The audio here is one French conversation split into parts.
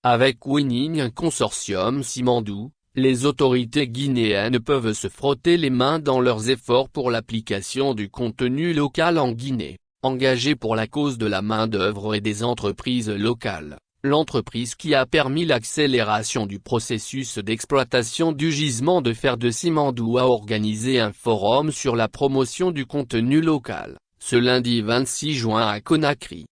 Avec Winning Consortium Simandou, les autorités guinéennes peuvent se frotter les mains dans leurs efforts pour l'application du contenu local en Guinée, engagé pour la cause de la main-d'œuvre et des entreprises locales. L'entreprise qui a permis l'accélération du processus d'exploitation du gisement de fer de Simandou a organisé un forum sur la promotion du contenu local, ce lundi 26 juin à Conakry.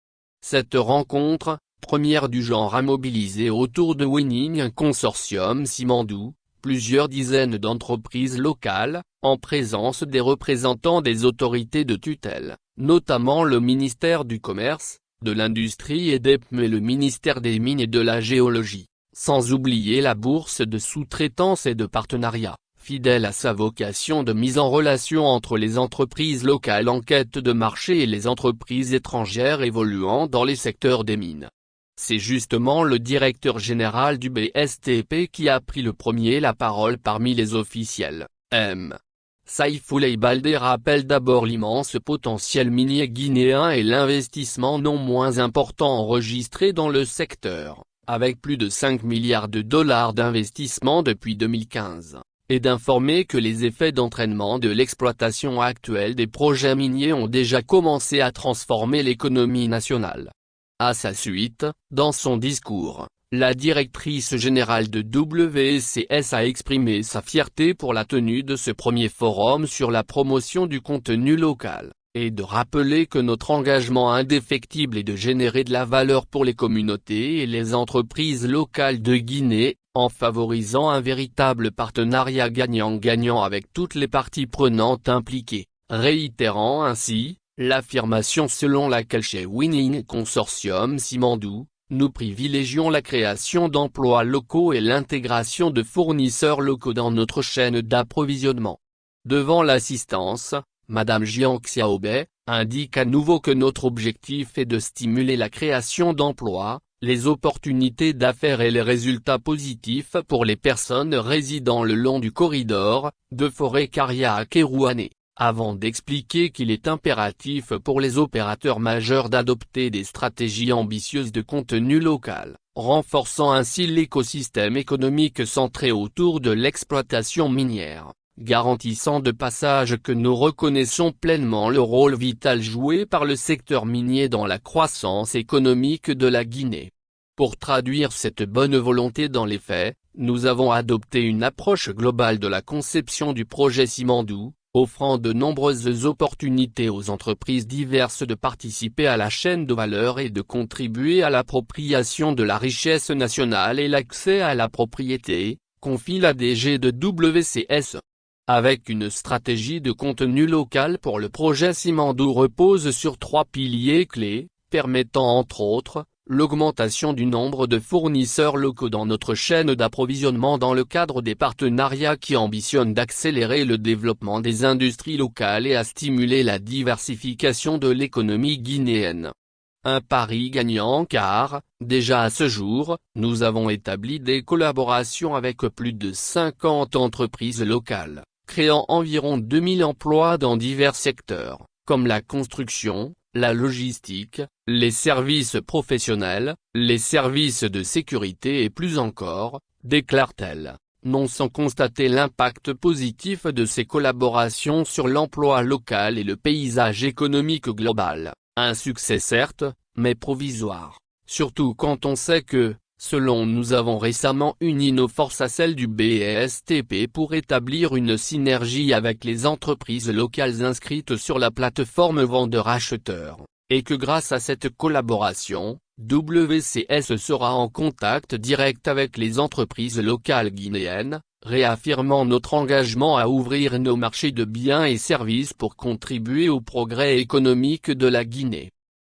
Cette rencontre, première du genre, a mobilisé autour de Winning Consortium Simandou, plusieurs dizaines d'entreprises locales, en présence des représentants des autorités de tutelle, notamment le ministère du Commerce, de l'Industrie et des PME et le ministère des Mines et de la Géologie, sans oublier la bourse de sous-traitance et de partenariat, fidèle à sa vocation de mise en relation entre les entreprises locales en quête de marché et les entreprises étrangères évoluant dans les secteurs des mines. C'est justement le directeur général du BSTP qui a pris le premier la parole parmi les officiels. M. Saïfoulay Baldé rappelle d'abord l'immense potentiel minier guinéen et l'investissement non moins important enregistré dans le secteur, avec plus de 5 milliards de dollars d'investissement depuis 2015, et d'informer que les effets d'entraînement de l'exploitation actuelle des projets miniers ont déjà commencé à transformer l'économie nationale. À sa suite, dans son discours, la directrice générale de WCS a exprimé sa fierté pour la tenue de ce premier forum sur la promotion du contenu local, et de rappeler que notre engagement indéfectible est de générer de la valeur pour les communautés et les entreprises locales de Guinée, en favorisant un véritable partenariat gagnant-gagnant avec toutes les parties prenantes impliquées, réitérant ainsi l'affirmation selon laquelle chez Winning Consortium Simandou, nous privilégions la création d'emplois locaux et l'intégration de fournisseurs locaux dans notre chaîne d'approvisionnement. Devant l'assistance, Madame Jiang Xiaobei indique à nouveau que notre objectif est de stimuler la création d'emplois, les opportunités d'affaires et les résultats positifs pour les personnes résidant le long du corridor, de Forêt-Karia à Kérouané, avant d'expliquer qu'il est impératif pour les opérateurs majeurs d'adopter des stratégies ambitieuses de contenu local, renforçant ainsi l'écosystème économique centré autour de l'exploitation minière, garantissant de passage que nous reconnaissons pleinement le rôle vital joué par le secteur minier dans la croissance économique de la Guinée. Pour traduire cette bonne volonté dans les faits, nous avons adopté une approche globale de la conception du projet Simandou, offrant de nombreuses opportunités aux entreprises diverses de participer à la chaîne de valeur et de contribuer à l'appropriation de la richesse nationale et l'accès à la propriété, confie la DG de WCS. Avec une stratégie de contenu local pour le projet Simandou repose sur 3 piliers clés, permettant entre autres, l'augmentation du nombre de fournisseurs locaux dans notre chaîne d'approvisionnement dans le cadre des partenariats qui ambitionnent d'accélérer le développement des industries locales et à stimuler la diversification de l'économie guinéenne. Un pari gagnant car, déjà à ce jour, nous avons établi des collaborations avec plus de 50 entreprises locales, créant environ 2000 emplois dans divers secteurs, comme la construction, la logistique, les services professionnels, les services de sécurité et plus encore, déclare-t-elle, non sans constater l'impact positif de ces collaborations sur l'emploi local et le paysage économique global, un succès certes, mais provisoire, surtout quand on sait que, selon nous avons récemment uni nos forces à celles du BSTP pour établir une synergie avec les entreprises locales inscrites sur la plateforme vendeur-acheteur, et que grâce à cette collaboration, WCS sera en contact direct avec les entreprises locales guinéennes, réaffirmant notre engagement à ouvrir nos marchés de biens et services pour contribuer au progrès économique de la Guinée.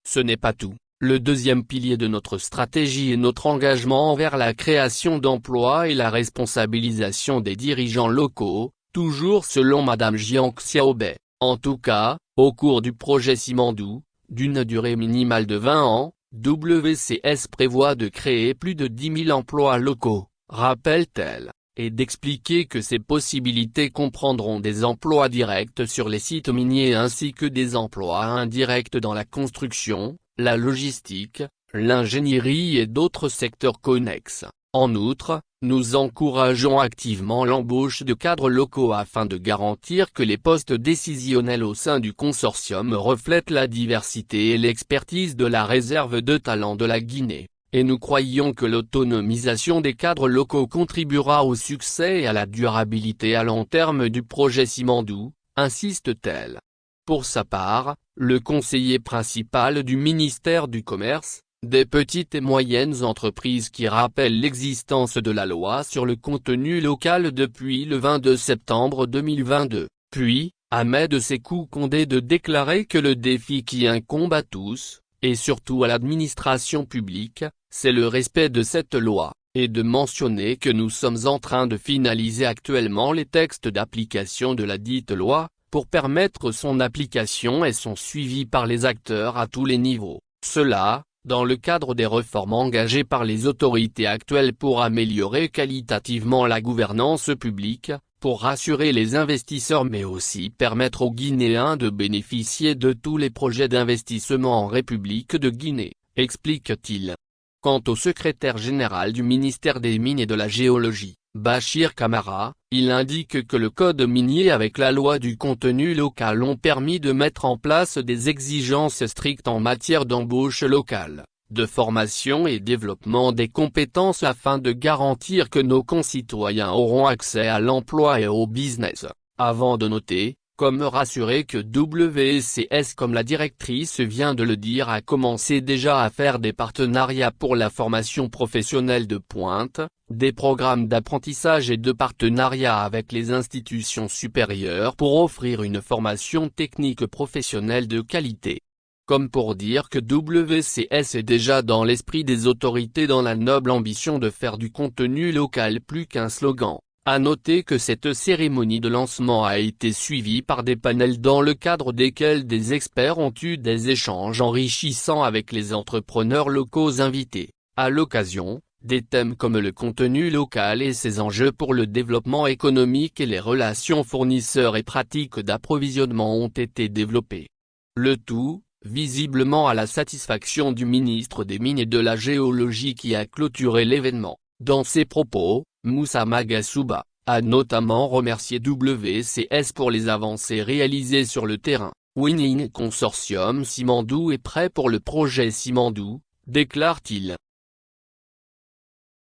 Ce n'est pas tout. Le deuxième pilier de notre stratégie est notre engagement envers la création d'emplois et la responsabilisation des dirigeants locaux, toujours selon Madame Jiang Xiaobei. En tout cas, au cours du projet Simandou, d'une durée minimale de 20 ans, WCS prévoit de créer plus de 10 000 emplois locaux, rappelle-t-elle, et d'expliquer que ces possibilités comprendront des emplois directs sur les sites miniers ainsi que des emplois indirects dans la construction, la logistique, l'ingénierie et d'autres secteurs connexes. En outre, nous encourageons activement l'embauche de cadres locaux afin de garantir que les postes décisionnels au sein du consortium reflètent la diversité et l'expertise de la réserve de talent de la Guinée. Et nous croyons que l'autonomisation des cadres locaux contribuera au succès et à la durabilité à long terme du projet Simandou, insiste-t-elle. Pour sa part, le conseiller principal du ministère du Commerce, des petites et moyennes entreprises qui rappelle l'existence de la loi sur le contenu local depuis le 22 septembre 2022, puis, Ahmed Sékou Condé de déclarer que le défi qui incombe à tous, et surtout à l'administration publique, c'est le respect de cette loi, et de mentionner que nous sommes en train de finaliser actuellement les textes d'application de la dite loi, pour permettre son application et son suivi par les acteurs à tous les niveaux. Cela, dans le cadre des réformes engagées par les autorités actuelles pour améliorer qualitativement la gouvernance publique, pour rassurer les investisseurs mais aussi permettre aux Guinéens de bénéficier de tous les projets d'investissement en République de Guinée, explique-t-il. Quant au secrétaire général du ministère des Mines et de la Géologie, Bachir Camara, il indique que le code minier avec la loi du contenu local ont permis de mettre en place des exigences strictes en matière d'embauche locale, de formation et développement des compétences afin de garantir que nos concitoyens auront accès à l'emploi et au business, avant de noter, comme rassurer que WCS comme la directrice vient de le dire a commencé déjà à faire des partenariats pour la formation professionnelle de pointe, des programmes d'apprentissage et de partenariat avec les institutions supérieures pour offrir une formation technique professionnelle de qualité. Comme pour dire que WCS est déjà dans l'esprit des autorités dans la noble ambition de faire du contenu local plus qu'un slogan. À noter que cette cérémonie de lancement a été suivie par des panels dans le cadre desquels des experts ont eu des échanges enrichissants avec les entrepreneurs locaux invités. À l'occasion, des thèmes comme le contenu local et ses enjeux pour le développement économique et les relations fournisseurs et pratiques d'approvisionnement ont été développés. Le tout, visiblement à la satisfaction du ministre des Mines et de la Géologie qui a clôturé l'événement. Dans ses propos, Moussa Magasuba a notamment remercié WCS pour les avancées réalisées sur le terrain. Winning Consortium Simandou est prêt pour le projet Simandou, déclare-t-il.